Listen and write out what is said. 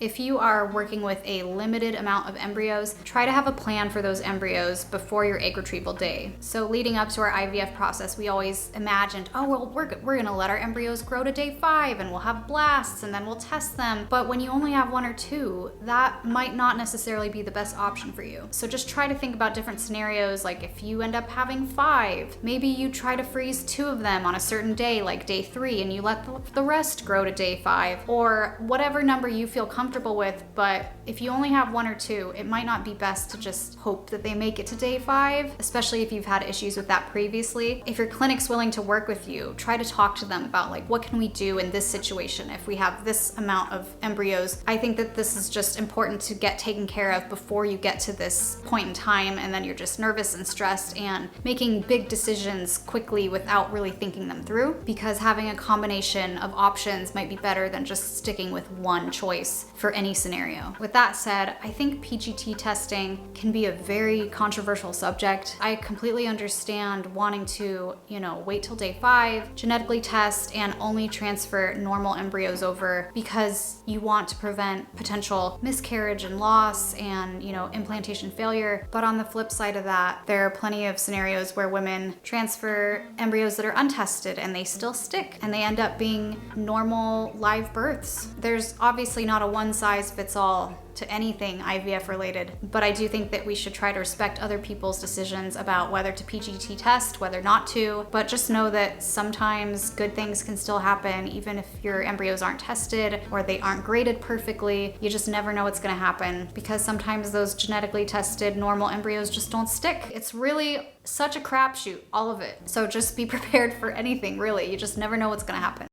If you are working with a limited amount of embryos, try to have a plan for those embryos before your egg retrieval day. So leading up to our IVF process, we always imagined, oh, well, we're gonna let our embryos grow to day 5 and we'll have blasts and then we'll test them. But when you only have 1 or 2, that might not necessarily be the best option for you. So just try to think about different scenarios, like if you end up having 5, maybe you try to freeze 2 of them on a certain day, like day 3, and you let the rest grow to day 5, or whatever number you feel comfortable with. But if you only have 1 or 2, it might not be best to just hope that they make it to day 5, especially if you've had issues with that previously. If your clinic's willing to work with you, try to talk to them about like, what can we do in this situation if we have this amount of embryos. I think that this is just important to get taken care of before you get to this point in time, and then you're just nervous and stressed and making big decisions quickly without really thinking them through, because having a combination of options might be better than just sticking with one choice for any scenario. With that said, I think PGT testing can be a very controversial subject. I completely understand wanting to, wait till day 5, genetically test, and only transfer normal embryos over because you want to prevent potential miscarriage and loss and, implantation failure. But on the flip side of that, there are plenty of scenarios where women transfer embryos that are untested and they still stick and they end up being normal live births. There's obviously not a one-size-fits-all to anything IVF related, but I do think that we should try to respect other people's decisions about whether to PGT test, whether not to, but just know that sometimes good things can still happen even if your embryos aren't tested or they aren't graded perfectly. You just never know what's gonna happen because sometimes those genetically tested normal embryos just don't stick. It's really such a crapshoot, all of it. So just be prepared for anything, really. You just never know what's gonna happen.